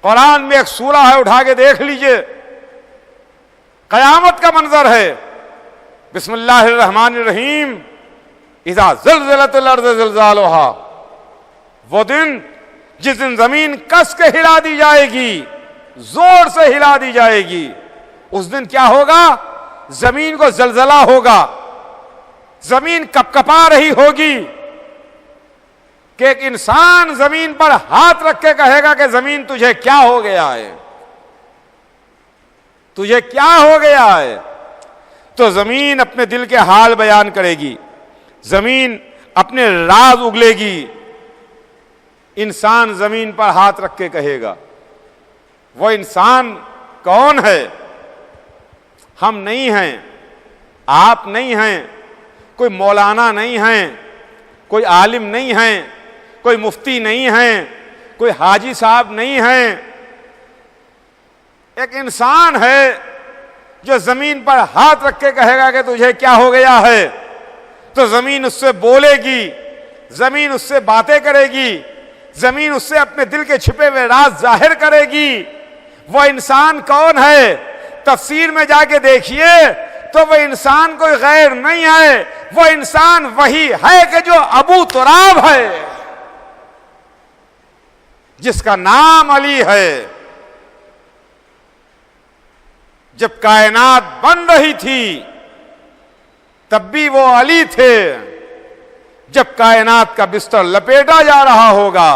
قرآن میں ایک سورہ ہے، اٹھا کے دیکھ لیجئے، قیامت کا منظر ہے. بسم اللہ الرحمن الرحیم. اذا زلزلت الارض زلزالها، وہ دن جس دن زمین کس کے ہلا دی جائے گی، زور سے ہلا دی جائے گی. اس دن کیا ہوگا؟ زمین کو زلزلہ ہوگا، زمین کپکپا رہی ہوگی کہ ایک انسان زمین پر ہاتھ رکھ کے کہے گا کہ زمین تجھے کیا ہو گیا ہے، تجھے کیا ہو گیا ہے. تو زمین اپنے دل کے حال بیان کرے گی، زمین اپنے راز اگلے گی. انسان زمین پر ہاتھ رکھ کے کہے گا. وہ انسان کون ہے؟ ہم نہیں ہیں، آپ نہیں ہیں، کوئی مولانا نہیں ہیں، کوئی عالم نہیں ہیں، کوئی مفتی نہیں ہیں، کوئی حاجی صاحب نہیں ہیں. ایک انسان ہے جو زمین پر ہاتھ رکھ کے کہے گا کہ تجھے کیا ہو گیا ہے. تو زمین اس سے بولے گی، زمین اس سے باتیں کرے گی، زمین اس سے اپنے دل کے چھپے ہوئے راز ظاہر کرے گی. وہ انسان کون ہے؟ تفسیر میں جا کے دیکھیے تو وہ انسان کوئی غیر نہیں ہے، وہ انسان وہی ہے کہ جو ابو تراب ہے، جس کا نام علی ہے. جب کائنات بن رہی تھی تب بھی وہ علی تھے، جب کائنات کا بستر لپیٹا جا رہا ہوگا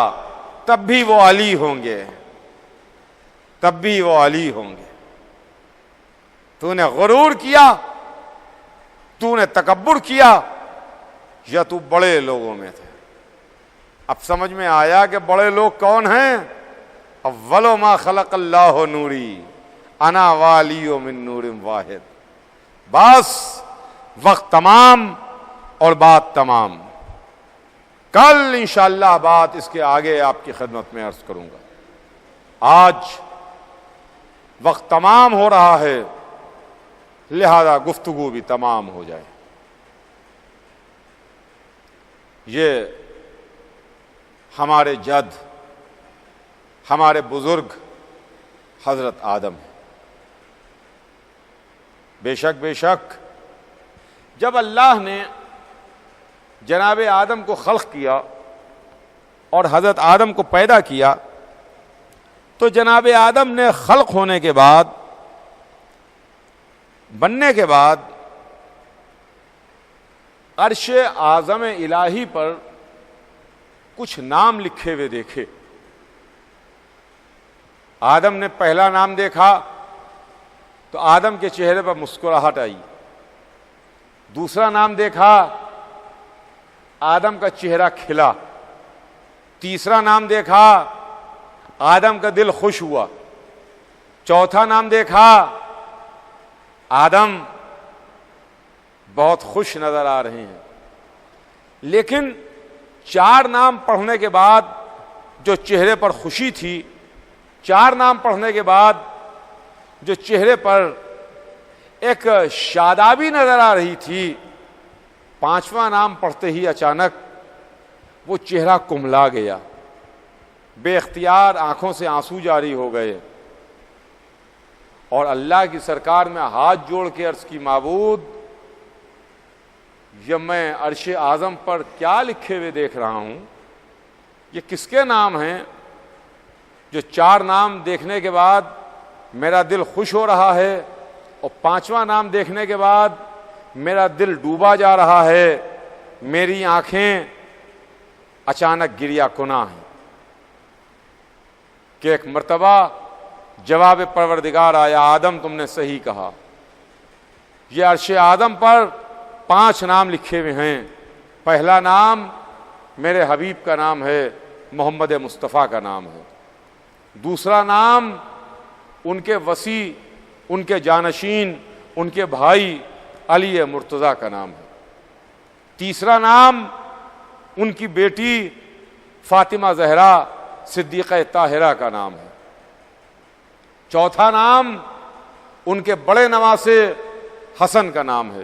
تب بھی وہ علی ہوں گے، تب بھی وہ علی ہوں گے. تو نے غرور کیا، تو نے تکبر کیا، یا تو بڑے لوگوں میں تھے؟ اب سمجھ میں آیا کہ بڑے لوگ کون ہیں؟ اول ما خلق اللہ نوری انا والی من نور واحد. بس وقت تمام اور بات تمام. کل انشاءاللہ بات اس کے آگے آپ کی خدمت میں عرض کروں گا. آج وقت تمام ہو رہا ہے، لہذا گفتگو بھی تمام ہو جائے. یہ ہمارے جد، ہمارے بزرگ حضرت آدم ہیں. بے شک جب اللہ نے جناب آدم کو خلق کیا اور حضرت آدم کو پیدا کیا تو جناب آدم نے خلق ہونے کے بعد، بننے کے بعد عرش اعظم الہی پر کچھ نام لکھے ہوئے دیکھے. آدم نے پہلا نام دیکھا تو آدم کے چہرے پر مسکراہٹ آئی. دوسرا نام دیکھا، آدم کا چہرہ کھلا. تیسرا نام دیکھا، آدم کا دل خوش ہوا. چوتھا نام دیکھا، آدم بہت خوش نظر آ رہے ہیں. لیکن 4 نام پڑھنے کے بعد جو چہرے پر خوشی تھی، 4 نام پڑھنے کے بعد جو چہرے پر ایک شادابی نظر آ رہی تھی، 5واں نام پڑھتے ہی اچانک وہ چہرہ کملا گیا. بے اختیار آنکھوں سے آنسو جاری ہو گئے اور اللہ کی سرکار میں ہاتھ جوڑ کے عرض کی، معبود یہ میں عرش اعظم پر کیا لکھے ہوئے دیکھ رہا ہوں؟ یہ کس کے نام ہیں جو 4 نام دیکھنے کے بعد میرا دل خوش ہو رہا ہے اور 5واں نام دیکھنے کے بعد میرا دل ڈوبا جا رہا ہے، میری آنکھیں اچانک گریا کناں ہیں. کہ ایک مرتبہ جواب پروردگار آیا، آدم تم نے صحیح کہا، یہ عرش آدم پر 5 نام لکھے ہوئے ہیں. پہلا نام میرے حبیب کا نام ہے، محمد مصطفیٰ کا نام ہے. دوسرا نام ان کے وصی، ان کے جانشین، ان کے بھائی علی مرتضیٰ کا نام ہے. تیسرا نام ان کی بیٹی فاطمہ زہرا صدیقہ طاہرہ کا نام ہے. چوتھا نام ان کے بڑے نواسے حسن کا نام ہے.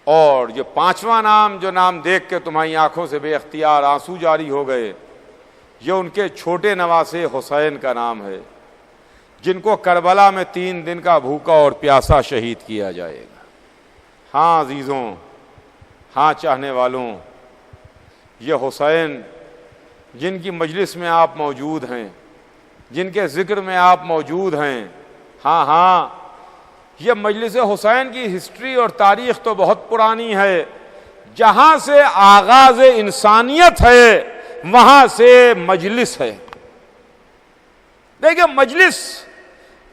اور یہ پانچواں نام جو نام دیکھ کے تمہاری آنکھوں سے بے اختیار آنسو جاری ہو گئے، یہ ان کے چھوٹے نواسے حسین کا نام ہے، جن کو کربلا میں 3 دن کا بھوکا اور پیاسا شہید کیا جائے گا۔ ہاں عزیزوں، ہاں چاہنے والوں، یہ حسین جن کی مجلس میں آپ موجود ہیں، جن کے ذکر میں آپ موجود ہیں، ہاں یہ مجلس حسین کی ہسٹری اور تاریخ تو بہت پرانی ہے۔ جہاں سے آغاز انسانیت ہے وہاں سے مجلس ہے۔ دیکھیں، مجلس،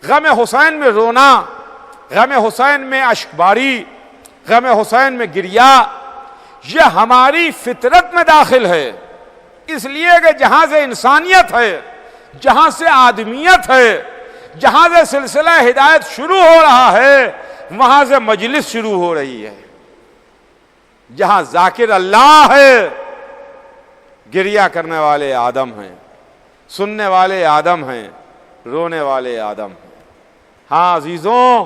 غم حسین میں رونا، غم حسین میں اشکباری، غم حسین میں گریا، یہ ہماری فطرت میں داخل ہے، اس لیے کہ جہاں سے انسانیت ہے، جہاں سے آدمیت ہے، جہاں سے سلسلہ ہدایت شروع ہو رہا ہے، وہاں سے مجلس شروع ہو رہی ہے۔ جہاں ذاکر اللہ ہے، گریہ کرنے والے آدم ہیں، سننے والے آدم ہیں، رونے والے آدم ہیں۔ ہاں عزیزوں،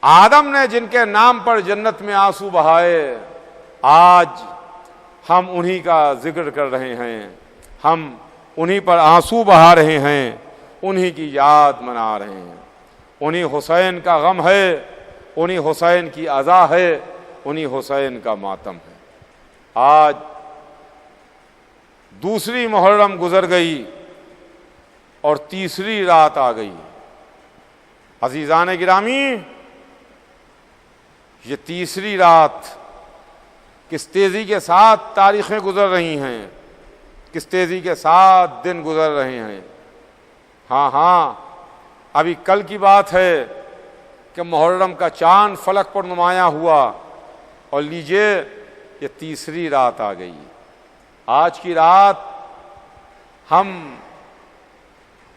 آدم نے جن کے نام پر جنت میں آنسو بہائے، آج ہم انہی کا ذکر کر رہے ہیں، ہم انہی پر آنسو بہا رہے ہیں، انہی کی یاد منا رہے ہیں۔ انہی حسین کا غم ہے، انہی حسین کی عزا ہے، انہی حسین کا ماتم ہے۔ آج دوسری محرم گزر گئی اور تیسری رات آ گئی۔ عزیزان گرامی، یہ تیسری رات کس تیزی کے ساتھ تاریخیں گزر رہی ہیں، کس تیزی کے ساتھ دن گزر رہے ہیں۔ ہاں ابھی کل کی بات ہے کہ محرم کا چاند فلک پر نمایاں ہوا، اور لیجئے یہ تیسری رات آ گئی۔ آج کی رات ہم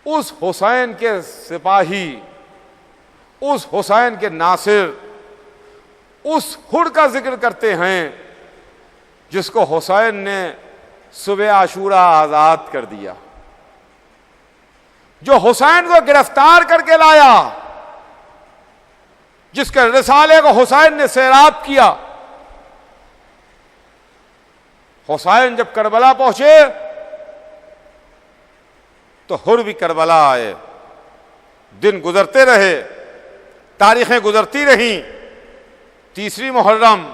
اس حسین کے سپاہی، اس حسین کے ناصر، اس حر کا ذکر کرتے ہیں جس کو حسین نے صبح عاشورہ آزاد کر دیا، جو حسین کو گرفتار کر کے لایا، جس کے رسالے کو حسین نے سیراب کیا۔ حسین جب کربلا پہنچے تو حر بھی کربلا آئے۔ دن گزرتے رہے، تاریخیں گزرتی رہیں، تیسری محرم،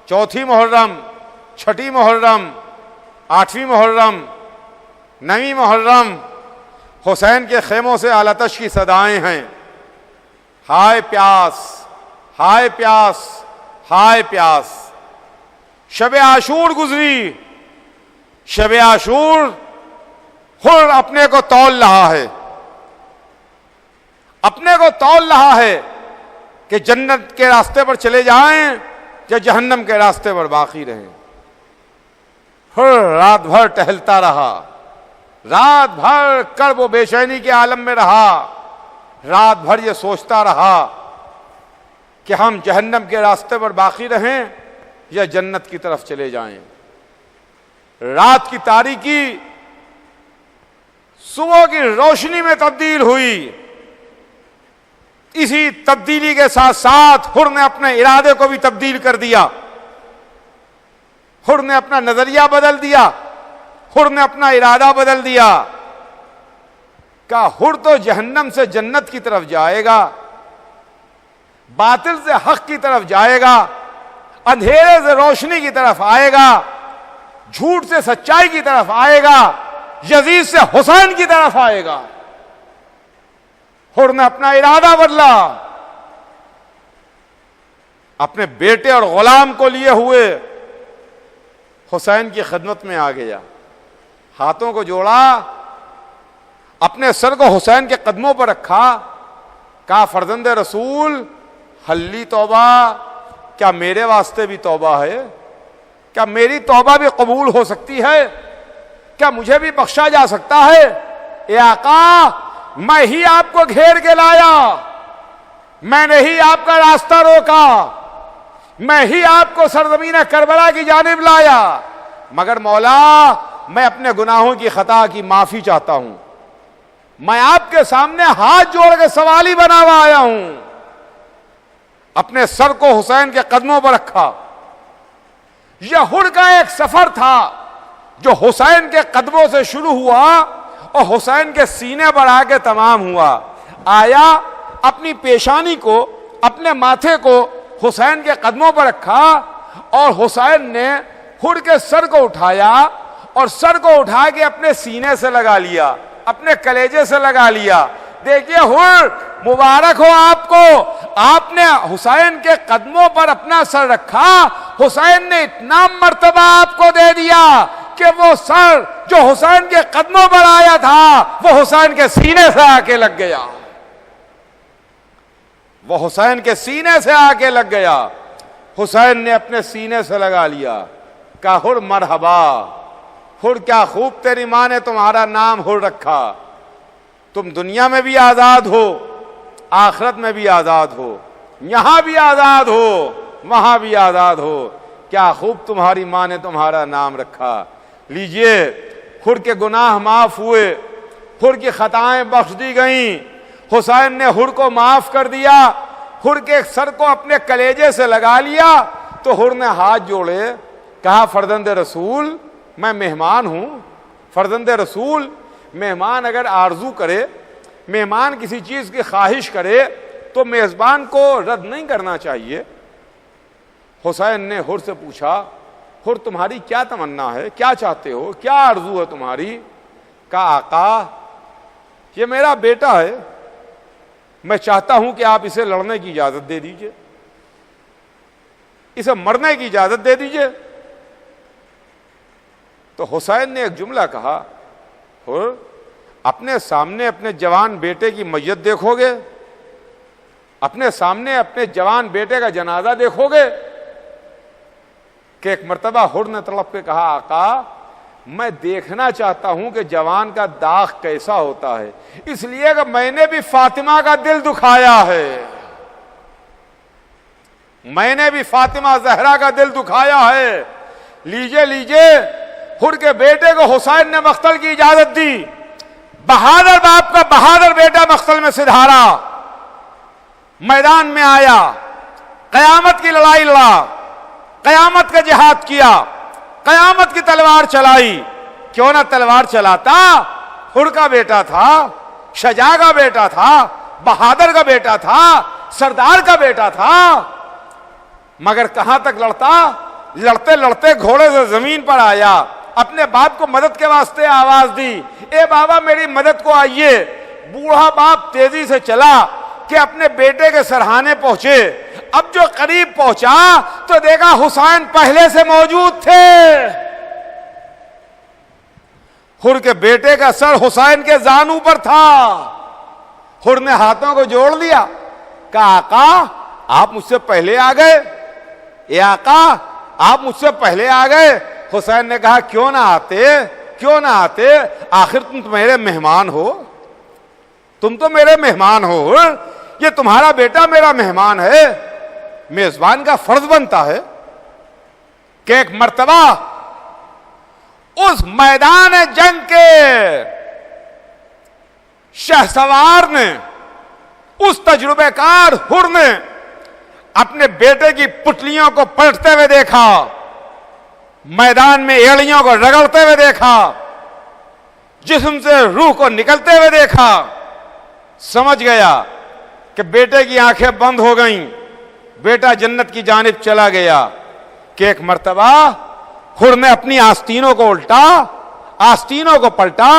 چوتھی محرم، چھٹی محرم، آٹھویں محرم، نویں محرم، حسین کے خیموں سے آلتش کی صدائیں ہیں، ہائے پیاس، ہائے پیاس، ہائے پیاس۔ شب عاشور گزری، شب عاشور حر اپنے کو تول رہا ہے، اپنے کو تول رہا ہے کہ جنت کے راستے پر چلے جائیں یا جہنم کے راستے پر باقی رہیں۔ حر رات بھر ٹہلتا رہا، رات بھر کرب و بے چینی کے عالم میں رہا، رات بھر یہ سوچتا رہا کہ ہم جہنم کے راستے پر باقی رہیں یا جنت کی طرف چلے جائیں۔ رات کی تاریکی صبح کی روشنی میں تبدیل ہوئی۔ اسی تبدیلی کے ساتھ ساتھ حر نے اپنے ارادے کو بھی تبدیل کر دیا، حر نے اپنا نظریہ بدل دیا، حر نے اپنا ارادہ بدل دیا۔ کہا حر تو جہنم سے جنت کی طرف جائے گا، باطل سے حق کی طرف جائے گا، اندھیرے سے روشنی کی طرف آئے گا، جھوٹ سے سچائی کی طرف آئے گا، یزید سے حسین کی طرف آئے گا۔ حر نے اپنا ارادہ بدلا، اپنے بیٹے اور غلام کو لیے ہوئے حسین کی خدمت میں آ گیا، ہاتھوں کو جوڑا، اپنے سر کو حسین کے قدموں پر رکھا، کہا فرزند رسول حلی توبہ، کیا میرے واسطے بھی توبہ ہے؟ کیا میری توبہ بھی قبول ہو سکتی ہے؟ کیا مجھے بھی بخشا جا سکتا ہے؟ اے آقا، میں ہی آپ کو گھیر کے لایا، میں نے ہی آپ کا راستہ روکا، میں ہی آپ کو سرزمین کربلا کی جانب لایا، مگر مولا میں اپنے گناہوں کی خطا کی معافی چاہتا ہوں، میں آپ کے سامنے ہاتھ جوڑ کے سوالی بنا ہوا آیا ہوں۔ اپنے سر کو حسین کے قدموں پر رکھا. یہ ہر کا ایک سفر تھا جو حسین کے قدموں سے شروع ہوا اور حسین کے سینے پر آ کے تمام ہوا. آیا اپنی پیشانی کو, اپنے ماتھے کو حسین کے قدموں پر رکھا اور حسین نے ہر کے سر کو اٹھایا اور سر کو اٹھا کے اپنے سینے سے لگا لیا, اپنے کلیجے سے لگا لیا. دیکھیے ہر مبارک ہو آپ کو, آپ نے حسین کے قدموں پر اپنا سر رکھا, حسین نے اتنا مرتبہ آپ کو دے دیا کہ وہ سر جو حسین کے قدموں پر آیا تھا وہ حسین کے سینے سے آ کے لگ گیا, وہ حسین کے سینے سے آ کے لگ گیا. حسین نے اپنے سینے سے لگا لیا. کہا ہر مرحبا, ہر کیا خوب تیری ماں نے تمہارا نام ہر رکھا, تم دنیا میں بھی آزاد ہو, آخرت میں بھی آزاد ہو, یہاں بھی آزاد ہو, وہاں بھی آزاد ہو. کیا خوب تمہاری ماں نے تمہارا نام رکھا. لیجئے ہر کے گناہ معاف ہوئے, ہر کی خطائیں بخش دی گئیں. حسین نے ہر کو معاف کر دیا, ہر کے سر کو اپنے کلیجے سے لگا لیا. تو ہر نے ہاتھ جوڑے, کہا فرزند رسول میں مہمان ہوں. فرزند رسول مہمان اگر آرزو کرے, مہمان کسی چیز کی خواہش کرے تو میزبان کو رد نہیں کرنا چاہیے. حسین نے ہر سے پوچھا, ہر تمہاری کیا تمنا ہے, کیا چاہتے ہو, کیا آرزو ہے تمہاری؟ کہا آقا یہ میرا بیٹا ہے, میں چاہتا ہوں کہ آپ اسے لڑنے کی اجازت دے دیجئے, اسے مرنے کی اجازت دے دیجئے. تو حسین نے ایک جملہ کہا, ہر اپنے سامنے اپنے جوان بیٹے کی میت دیکھو گے, اپنے سامنے اپنے جوان بیٹے کا جنازہ دیکھو گے؟ کہ ایک مرتبہ ہر نے تڑپ کے کہا آقا میں دیکھنا چاہتا ہوں کہ جوان کا داغ کیسا ہوتا ہے, اس لیے کہ میں نے بھی فاطمہ کا دل دکھایا ہے, میں نے بھی فاطمہ زہرا کا دل دکھایا ہے. لیجئے لیجئے, ہر کے بیٹے کو حسین نے مقتل کی اجازت دی. بہادر باپ کا بہادر بیٹا مقتل میں سدھارا, میدان میں آیا, قیامت کی لڑائی لڑا, قیامت کا جہاد کیا, قیامت کی تلوار چلائی. کیوں نہ تلوار چلاتا, ہر کا بیٹا تھا, شجاع کا بیٹا تھا, بہادر کا بیٹا تھا, سردار کا بیٹا تھا. مگر کہاں تک لڑتا, لڑتے لڑتے گھوڑے سے زمین پر آیا, اپنے باپ کو مدد کے واسطے آواز دی, اے بابا میری مدد کو آئیے. بوڑھا باپ تیزی سے چلا کہ اپنے بیٹے کے سرہانے پہنچے. اب جو قریب پہنچا تو دیکھا حسین پہلے سے موجود تھے. ہر کے بیٹے کا سر حسین کے زانو پر تھا. ہر نے ہاتھوں کو جوڑ لیا, کہا آقا آپ مجھ سے پہلے آ گئے, اے آقا آپ مجھ سے پہلے آ گئے. حسین نے کہا کیوں نہ آتے, کیوں نہ آتے, آخر تم تو میرے مہمان ہو, تم تو میرے مہمان ہو. یہ تمہارا بیٹا میرا مہمان ہے, میزبان کا فرض بنتا ہے کہ ایک مرتبہ اس میدان جنگ کے شہسوار نے, اس تجربے کار ہر نے اپنے بیٹے کی پٹلیوں کو پلٹتے ہوئے دیکھا, میدان میں ایڑیوں کو رگڑتے ہوئے دیکھا, جسم سے روح کو نکلتے ہوئے دیکھا. سمجھ گیا کہ بیٹے کی آنکھیں بند ہو گئیں, بیٹا جنت کی جانب چلا گیا. کہ ایک مرتبہ ہر نے اپنی آستینوں کو الٹا, آستینوں کو پلٹا.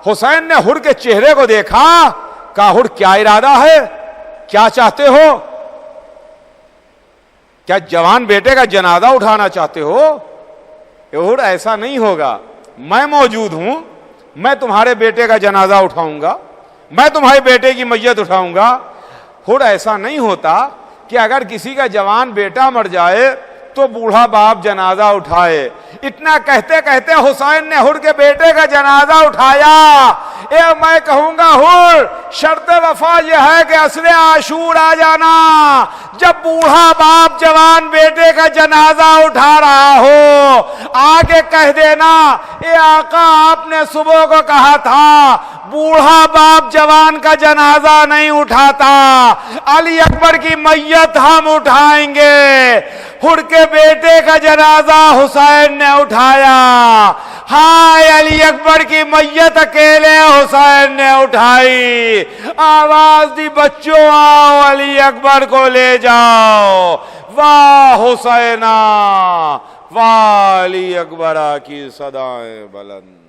حسین نے ہر کے چہرے کو دیکھا, کہا ہر کیا ارادہ ہے, کیا چاہتے ہو, کیا جوان بیٹے کا جنازہ اٹھانا چاہتے ہو؟ ہر ایسا نہیں ہوگا, میں موجود ہوں, میں تمہارے بیٹے کا جنازہ اٹھاؤں گا, میں تمہارے بیٹے کی میت اٹھاؤں گا. ہر ایسا نہیں ہوتا کہ اگر کسی کا جوان بیٹا مر جائے تو بوڑھا باپ جنازہ اٹھائے۔ اتنا کہتے کہتے حسین نے حر کے بیٹے کا جنازہ اٹھایا۔ میں کہوں گا حر، شرط وفا یہ ہے کہ عصر عاشور آ جانا، جب بوڑھا باپ جوان بیٹے کا جنازہ اٹھا رہا ہو، آگے کہہ دینا اے آقا آپ نے صبح کو کہا تھا بوڑھا باپ جوان کا جنازہ نہیں اٹھاتا، علی اکبر کی میت ہم اٹھائیں گے۔ حر کے بیٹے کا جنازہ حسین نے اٹھایا، ہائے علی اکبر کی میت اکیلے حسین نے اٹھائی۔ آواز دی بچوں آؤ علی اکبر کو لے جاؤ، واہ حسینہ واہ علی اکبر کی صدائیں بلند۔